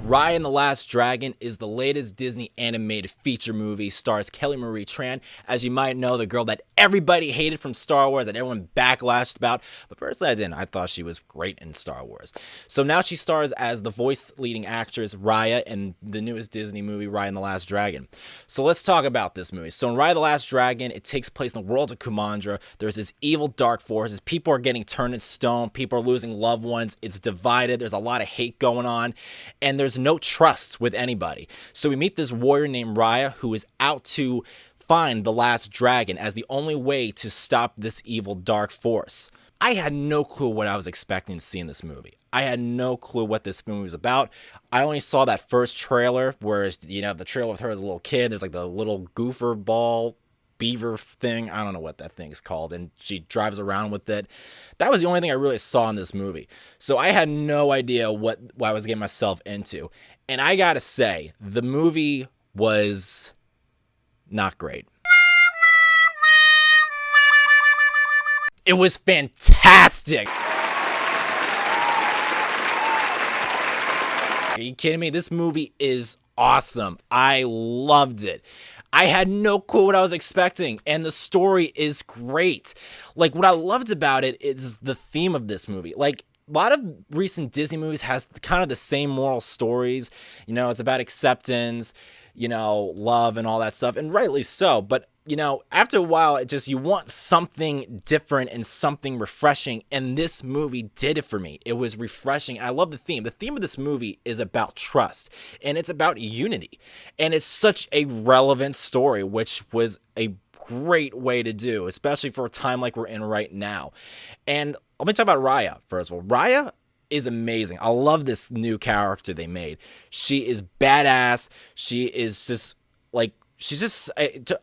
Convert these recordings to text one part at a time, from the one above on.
Raya and the Last Dragon is the latest Disney animated feature movie, stars Kelly Marie Tran, as you might know, the girl that everybody hated from Star Wars, that everyone backlashed about, but personally I didn't. I thought she was great in Star Wars. So now she stars as the voice leading actress Raya in the newest Disney movie, Raya and the Last Dragon. So let's talk about this movie. So in Raya the Last Dragon, it takes place in the world of Kumandra. There's this evil dark forces. People are getting turned to stone. People are losing loved ones. It's divided. There's a lot of hate going on. And there's no trust with anybody. So we meet this warrior named Raya who is out to find the last dragon as the only way to stop this evil dark force. I had no clue what I was expecting to see in this movie. I had no clue what this movie was about. I only saw that first trailer where, the trailer with her as a little kid. There's like the little goofer ball beaver thing. I don't know what that thing's called. And she drives around with it. That was the only thing I really saw in this movie. So I had no idea what I was getting myself into. And I gotta say, the movie was not great. It was fantastic. Are you kidding me? This movie is awesome. I loved it. I had no clue what I was expecting, and the story is great. Like, what I loved about it is the theme of this movie. Like, a lot of recent Disney movies has kind of the same moral stories. It's about acceptance, love and all that stuff, and rightly so. But, after a while, you want something different and something refreshing, and this movie did it for me. It was refreshing. I love the theme. The theme of this movie is about trust, and it's about unity, and it's such a relevant story, which was a great way to do, especially for a time like we're in right now. And let me talk about Raya, first of all. Raya is amazing. I love this new character they made. She is badass. She is just like, she's just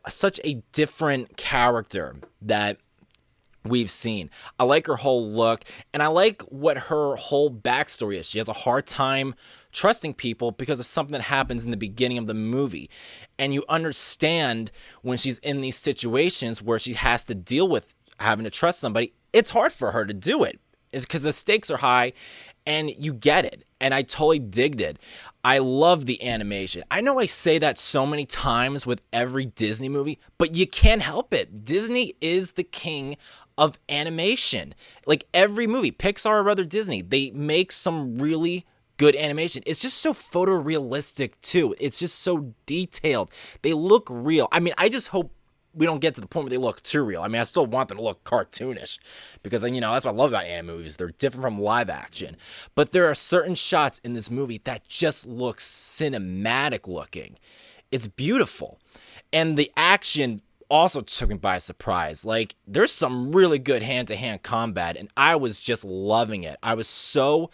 such a different character that we've seen. I like her whole look, and I like what her whole backstory is. She has a hard time trusting people because of something that happens in the beginning of the movie. And you understand when she's in these situations where she has to deal with having to trust somebody, it's hard for her to do it. It's because the stakes are high, and you get it. And I totally digged it. I love the animation. I know I say that so many times with every Disney movie, but you can't help it. Disney is the king of animation. Like every movie, Pixar or rather Disney, they make some really good animation. It's just so photorealistic too. It's just so detailed. They look real. I mean, I just hope we don't get to the point where they look too real. I mean, I still want them to look cartoonish because, that's what I love about anime movies. They're different from live action. But there are certain shots in this movie that just look cinematic looking. It's beautiful. And the action also took me by surprise. Like, there's some really good hand-to-hand combat, and I was just loving it. I was so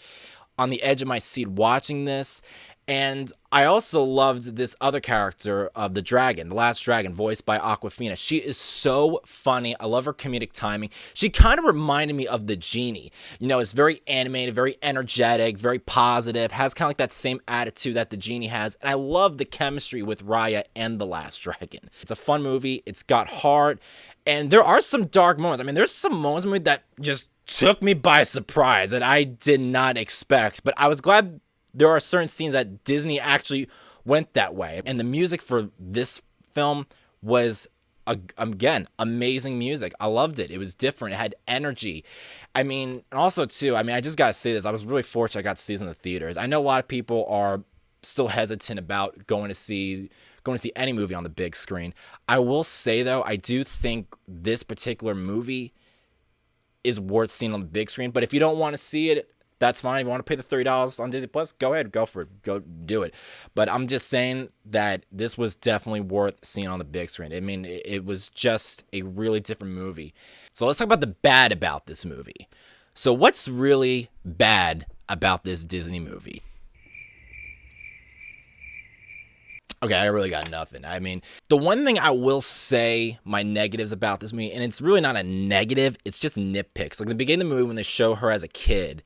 on the edge of my seat watching this. And I also loved this other character of the dragon, the last dragon, voiced by Awkwafina. She is so funny. I love her comedic timing. She kind of reminded me of the genie. It's very animated, very energetic, very positive, has kind of like that same attitude that the genie has. And I love the chemistry with Raya and the last dragon. It's a fun movie. It's got heart. And there are some dark moments. I mean, there's some moments in the movie that just took me by surprise that I did not expect. But I was glad there are certain scenes that Disney actually went that way. And the music for this film was, again, amazing music. I loved it. It was different. It had energy. I mean, and also, too, I just got to say this. I was really fortunate I got to see this in the theaters. I know a lot of people are still hesitant about going to see any movie on the big screen. I will say, though, I do think this particular movie is worth seeing on the big screen. But if you don't want to see it, that's fine. If you want to pay the $30 on Disney Plus, go ahead, go for it, go do it. But I'm just saying that this was definitely worth seeing on the big screen. I mean, it was just a really different movie. So let's talk about the bad about this movie. So what's really bad about this Disney movie? Okay, I really got nothing. I mean, the one thing I will say my negatives about this movie, and it's really not a negative, it's just nitpicks. Like in the beginning of the movie when they show her as a kid,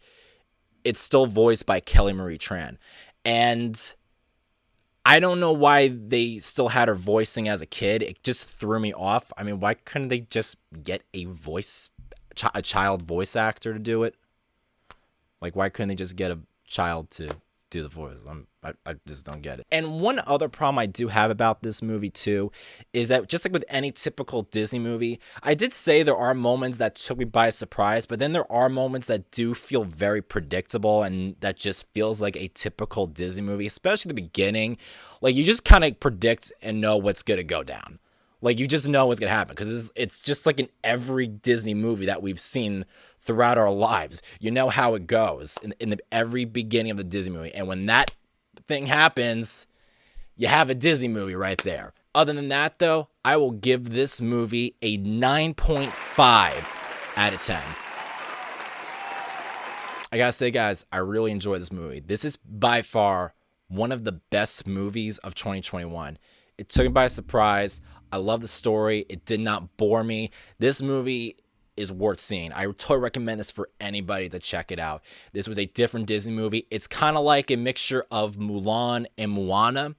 it's still voiced by Kelly Marie Tran. And I don't know why they still had her voicing as a kid. It just threw me off. I mean, why couldn't they just get a child voice actor to do it? Like, why couldn't they just get a child to do the voice. I just don't get it. And one other problem I do have about this movie too is that just like with any typical Disney movie, I did say there are moments that took me by surprise, but then there are moments that do feel very predictable and that just feels like a typical Disney movie, especially the beginning. Like you just kind of predict and know what's going to go down. Like you just know what's going to happen because it's just like in every Disney movie that we've seen throughout our lives. You know how it goes in every beginning of the Disney movie. And when that thing happens, you have a Disney movie right there. Other than that, though, I will give this movie a 9.5 out of 10. I gotta say, guys, I really enjoy this movie. This is by far one of the best movies of 2021. It took me by surprise. I love the story. It did not bore me. This movie is worth seeing. I totally recommend this for anybody to check it out. This was a different Disney movie. It's kind of like a mixture of Mulan and Moana,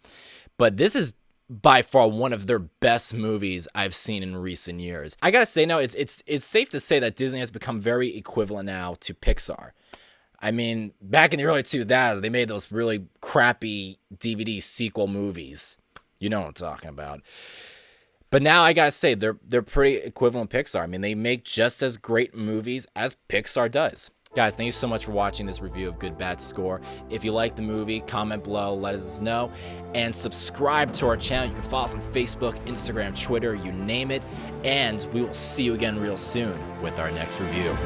but this is by far one of their best movies I've seen in recent years. I gotta say now, it's safe to say that Disney has become very equivalent now to Pixar. I mean, back in the early 2000s, they made those really crappy DVD sequel movies. You know what I'm talking about. But now I gotta say, they're pretty equivalent to Pixar. I mean, they make just as great movies as Pixar does. Guys, thank you so much for watching this review of Good Bad Score. If you like the movie, comment below, let us know, and subscribe to our channel. You can follow us on Facebook, Instagram, Twitter, you name it, and we will see you again real soon with our next review.